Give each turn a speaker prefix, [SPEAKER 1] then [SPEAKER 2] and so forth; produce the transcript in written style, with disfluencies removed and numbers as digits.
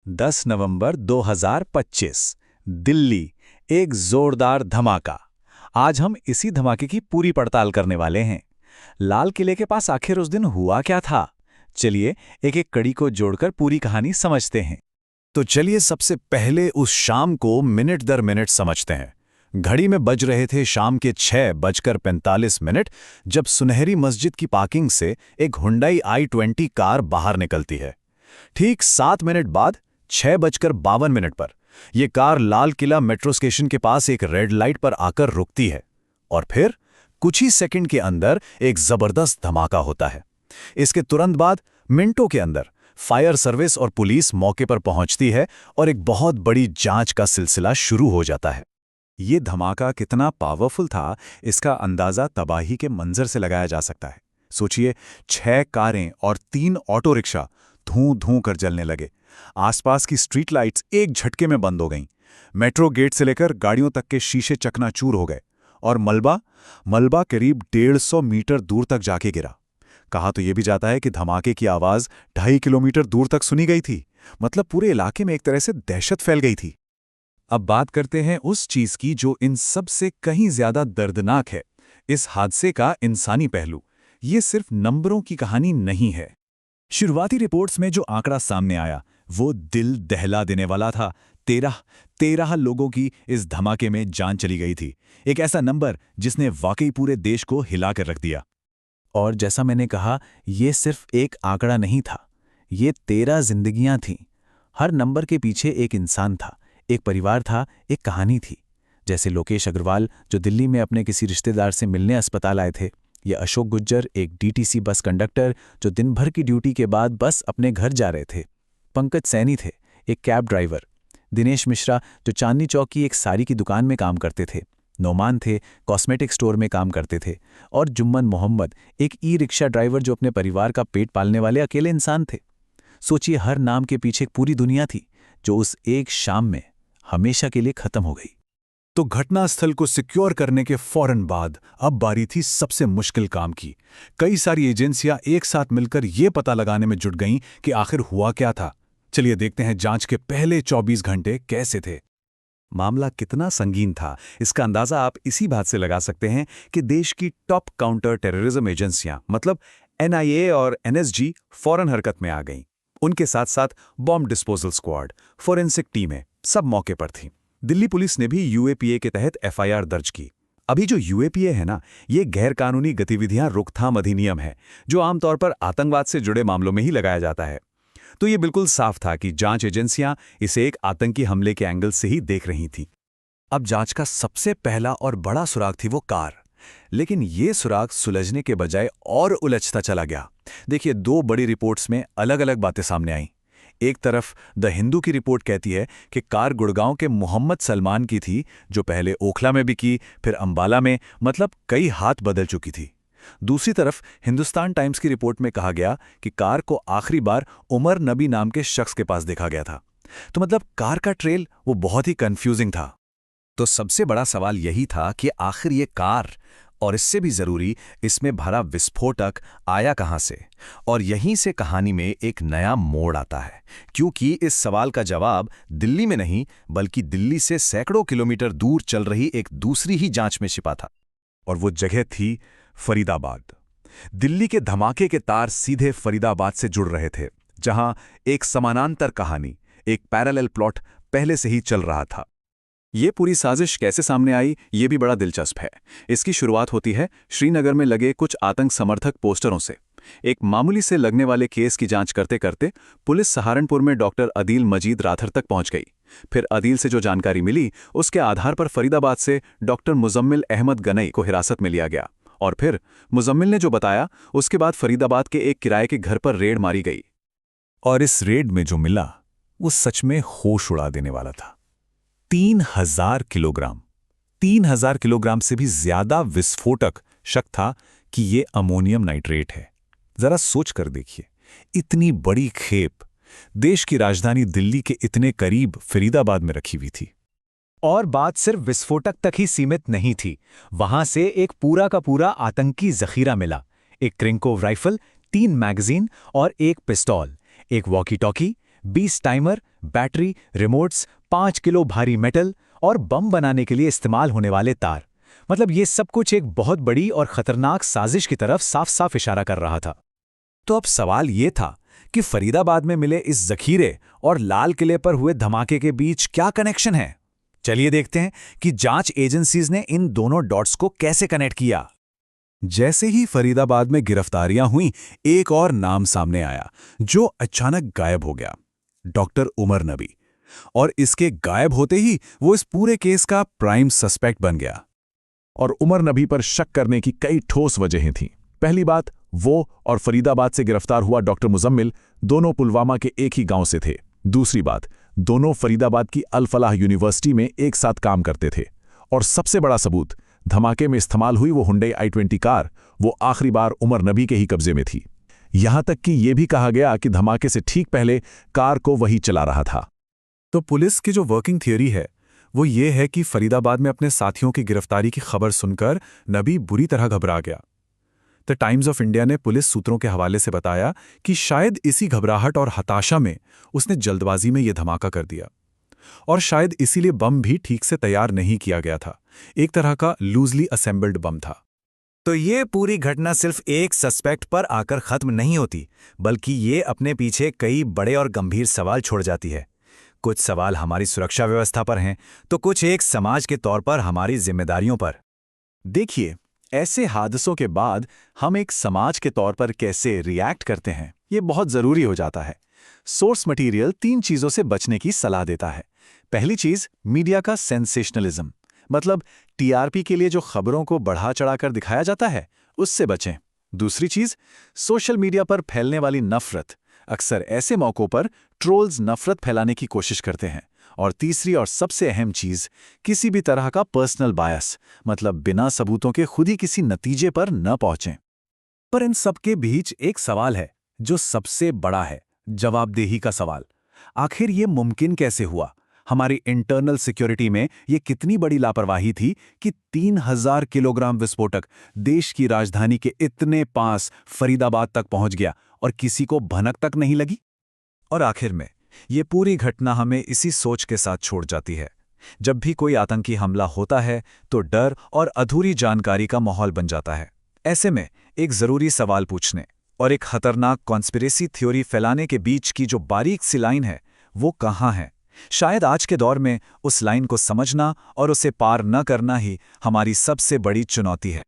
[SPEAKER 1] 10 नवंबर 2025 दिल्ली। एक जोरदार धमाका। आज हम इसी धमाके की पूरी पड़ताल करने वाले हैं। लाल किले के पास आखिर उस दिन हुआ क्या था? चलिए एक एक कड़ी को जोड़कर पूरी कहानी समझते हैं।
[SPEAKER 2] तो चलिए सबसे पहले उस शाम को मिनट दर मिनट समझते हैं। घड़ी में बज रहे थे शाम के 6:45 जब सुनहरी मस्जिद की पार्किंग से एक हुंडई i20 कार बाहर निकलती है। ठीक 7 मिनट बाद 6:52 पर यह car Lal Qila metro station के पास एक रेड लाइट पर आकर रुकती है और फिर कुछ ही सेकंड के अंदर एक जबरदस्त धमाका होता है। इसके तुरंत बाद मिनटों के अंदर फायर सर्विस और पुलिस मौके पर पहुंचती है और एक बहुत बड़ी जांच का सिलसिला शुरू हो जाता है।
[SPEAKER 1] ये धमाका कितना पावरफुल था, इसका अंदाजा तबाही के मंजर से लगाया जा सकता है। सोचिए, 6 कारें और 3 ऑटो रिक्शा धूं धूं कर जलने लगे। आसपास की स्ट्रीट लाइट्स एक झटके में बंद हो गईं। मेट्रो गेट से लेकर गाड़ियों तक के शीशे चकनाचूर हो गए और मलबा करीब 150 मीटर दूर तक जाके गिरा। कहा तो यह भी जाता है कि धमाके की आवाज 2.5 किलोमीटर दूर तक सुनी गई थी। मतलब पूरे इलाके में एक तरह से दहशत फैल गई थी। अब बात करते हैं उस चीज की जो इन सब से कहीं ज्यादा दर्दनाक है, इस हादसे का इंसानी पहलू। ये सिर्फ नंबरों की कहानी नहीं है। शुरुआती रिपोर्ट्स में जो आंकड़ा सामने आया वो दिल दहला देने वाला था। 13 लोगों की इस धमाके में जान चली गई थी। एक ऐसा नंबर जिसने वाकई पूरे देश को हिला कर रख दिया। और जैसा मैंने कहा, ये सिर्फ एक आंकड़ा नहीं था, ये 13 जिंदगियां थीं। हर नंबर के पीछे एक इंसान था, एक परिवार था, एक कहानी थी। जैसे लोकेश अग्रवाल जो दिल्ली में अपने किसी रिश्तेदार से मिलने अस्पताल आए थे, या अशोक गुज्जर एक डीटीसी बस कंडक्टर जो दिन भर की ड्यूटी के बाद बस अपने घर जा रहे थे। पंकज सैनी थे, एक कैब ड्राइवर। दिनेश मिश्रा जो चांदनी चौक की एक साड़ी की दुकान में काम करते थे। नोमान थे, कॉस्मेटिक स्टोर में काम करते थे। और जुम्मन मोहम्मद एक ई रिक्शा ड्राइवर जो अपने परिवार का पेट पालने वाले अकेले इंसान थे। सोचिए, हर नाम के पीछे एक पूरी दुनिया थी जो उस एक शाम में हमेशा के लिए खत्म हो गई।
[SPEAKER 2] तो घटनास्थल को सिक्योर करने के फौरन बाद अब बारी थी सबसे मुश्किल काम की। कई सारी एजेंसियां एक साथ मिलकर यह पता लगाने में जुट गईं कि आखिर हुआ क्या था। चलिए देखते हैं जांच के पहले 24 घंटे कैसे थे।
[SPEAKER 1] मामला कितना संगीन था, इसका अंदाजा आप इसी बात से लगा सकते हैं कि देश की टॉप काउंटर टेररिज्म एजेंसियां मतलब NIA और NSG फौरन हरकत में आ गईं। उनके साथ साथ बॉम्ब डिस्पोजल स्क्वाड, फोरेंसिक टीमें सब मौके पर थीं। दिल्ली पुलिस ने भी UAPA के तहत FIR दर्ज की। अभी जो UAPA है ना, ये गैरकानूनी गतिविधियां रोकथाम अधिनियम है जो आमतौर पर आतंकवाद से जुड़े मामलों में ही लगाया जाता है। तो ये बिल्कुल साफ था कि जांच एजेंसियां इसे एक आतंकी हमले के एंगल से ही देख रही थीं। अब जांच का सबसे पहला और बड़ा सुराग थी वो कार। लेकिन ये सुराग सुलझने के बजाय और उलझता चला गया। देखिए, 2 बड़ी रिपोर्ट्स में अलग अलग बातें सामने आईं। एक तरफ द हिंदू की रिपोर्ट कहती है कि कार गुड़गांव के मोहम्मद सलमान की थी, जो पहले ओखला में बिकी, फिर अंबाला में, मतलब कई हाथ बदल चुकी थी। दूसरी तरफ हिंदुस्तान टाइम्स की रिपोर्ट में कहा गया कि कार को आखिरी बार उमर नबी नाम के शख्स के पास देखा गया था। तो मतलब कार का ट्रेल वो बहुत ही कंफ्यूजिंग था।
[SPEAKER 2] तो सबसे बड़ा सवाल यही था कि आखिर ये कार, और इससे भी जरूरी, इसमें भरा विस्फोटक आया कहां से। और यहीं से कहानी में एक नया मोड़ आता है, क्योंकि इस सवाल का जवाब दिल्ली में नहीं बल्कि दिल्ली से सैकड़ों किलोमीटर दूर चल रही एक दूसरी ही जांच में छिपा था।
[SPEAKER 1] और वो जगह थी फरीदाबाद। दिल्ली के धमाके के तार सीधे फरीदाबाद से जुड़ रहे थे, जहां एक समानांतर कहानी, एक पैरेलल प्लॉट पहले से ही चल रहा था। ये पूरी साजिश कैसे सामने आई, ये भी बड़ा दिलचस्प है। इसकी शुरुआत होती है श्रीनगर में लगे कुछ आतंक समर्थक पोस्टरों से। एक मामूली से लगने वाले केस की जांच करते करते पुलिस सहारनपुर में डॉक्टर अदील मजीद राथर तक पहुंच गई। फिर अदील से जो जानकारी मिली, उसके आधार पर फरीदाबाद से डॉक्टर मुजम्मिल अहमद गनई को हिरासत में लिया गया। और फिर मुजम्मिल ने जो बताया, उसके बाद फरीदाबाद के एक किराए के घर पर रेड मारी गई। और इस रेड में जो मिला वो सच में होश उड़ा देने वाला था। 3000 किलोग्राम से भी ज्यादा विस्फोटक शक था कि ये अमोनियम नाइट्रेट है। जरा सोच कर देखिए, इतनी बड़ी खेप देश की राजधानी दिल्ली के इतने करीब फरीदाबाद में रखी हुई थी। और बात सिर्फ विस्फोटक तक ही सीमित नहीं थी। वहां से एक पूरा का पूरा आतंकी जखीरा मिला। एक क्रिंकोव राइफल, 3 मैगजीन और एक पिस्तौल, एक walkie talkie,
[SPEAKER 2] 20 timer, battery, remotes, 5 kilo भारी मेटल और बम बनाने के लिए इस्तेमाल होने वाले तार। मतलब ये सब कुछ एक बहुत बड़ी और खतरनाक साजिश की तरफ साफ साफ इशारा कर रहा था। तो अब सवाल ये था कि फरीदाबाद में मिले इस जखीरे और लाल किले पर हुए धमाके के बीच क्या कनेक्शन है। चलिए देखते हैं कि जांच एजेंसीज ने इन दोनों डॉट्स को कैसे कनेक्ट किया।
[SPEAKER 1] जैसे ही फरीदाबाद में गिरफ्तारियां हुई, एक और नाम सामने आया जो अचानक गायब हो गया, डॉक्टर उमर नबी। और इसके गायब होते ही वो इस पूरे केस का प्राइम सस्पेक्ट बन गया। और उमर नबी पर शक करने की कई ठोस वजहें थीं। पहली बात, वो और फरीदाबाद से गिरफ्तार हुआ डॉक्टर मुजम्मिल दोनों पुलवामा के एक ही गांव से थे। दूसरी बात, दोनों फरीदाबाद की अल फलाह यूनिवर्सिटी में एक साथ काम करते थे। और सबसे बड़ा सबूत, धमाके में इस्तेमाल हुई वो हुंडई i20 कार, वो आखिरी बार उमर नबी के ही कब्जे में थी। यहां तक कि यह भी कहा गया कि धमाके से ठीक पहले कार को वही चला रहा था।
[SPEAKER 3] तो पुलिस की जो वर्किंग थियरी है वो ये है कि फरीदाबाद में अपने साथियों की गिरफ्तारी की खबर सुनकर नबी बुरी तरह घबरा गया। द टाइम्स ऑफ इंडिया ने पुलिस सूत्रों के हवाले से बताया कि शायद इसी घबराहट और हताशा में उसने जल्दबाजी में यह धमाका कर दिया, और शायद इसीलिए बम भी ठीक से तैयार नहीं किया गया था। एक तरह का लूजली असेंबल्ड बम था।
[SPEAKER 2] तो ये पूरी घटना सिर्फ एक सस्पेक्ट पर आकर खत्म नहीं होती, बल्कि ये अपने पीछे कई बड़े और गंभीर सवाल छोड़ जाती है। कुछ सवाल हमारी सुरक्षा व्यवस्था पर हैं, तो कुछ एक समाज के तौर पर हमारी जिम्मेदारियों पर।
[SPEAKER 1] देखिए, ऐसे हादसों के बाद हम एक समाज के तौर पर कैसे रिएक्ट करते हैं, ये बहुत ज़रूरी हो जाता है। सोर्स मटेरियल 3 चीज़ों से बचने की सलाह देता है। पहली चीज़, मीडिया का सेंसेशनलिज्म, मतलब टीआरपी के लिए जो खबरों को बढ़ा चढ़ाकर दिखाया जाता है, उससे बचें। दूसरी चीज़, सोशल मीडिया पर फैलने वाली नफ़रत। अक्सर ऐसे मौक़ों पर ट्रोल्स नफ़रत फैलाने की कोशिश करते हैं। और तीसरी और सबसे अहम चीज़, किसी भी तरह का पर्सनल बायस, मतलब बिना सबूतों के खुद ही किसी नतीजे पर न पहुंचें।
[SPEAKER 3] पर इन सब के बीच एक सवाल है जो सबसे बड़ा है, जवाबदेही का सवाल। आखिर ये मुमकिन कैसे हुआ? हमारी इंटरनल सिक्योरिटी में ये कितनी बड़ी लापरवाही थी कि 3000 किलोग्राम विस्फोटक देश की राजधानी के इतने पास फरीदाबाद तक पहुंच गया और किसी को भनक तक नहीं लगी?
[SPEAKER 2] और आखिर में ये पूरी घटना हमें इसी सोच के साथ छोड़ जाती है। जब भी कोई आतंकी हमला होता है तो डर और अधूरी जानकारी का माहौल बन जाता है। ऐसे में एक ज़रूरी सवाल पूछने और एक खतरनाक कॉन्स्पिरेसी थ्योरी फैलाने के बीच की जो बारीक सी लाइन है, वो कहाँ है? शायद आज के दौर में उस लाइन को समझना और उसे पार न करना ही हमारी सबसे बड़ी चुनौती है।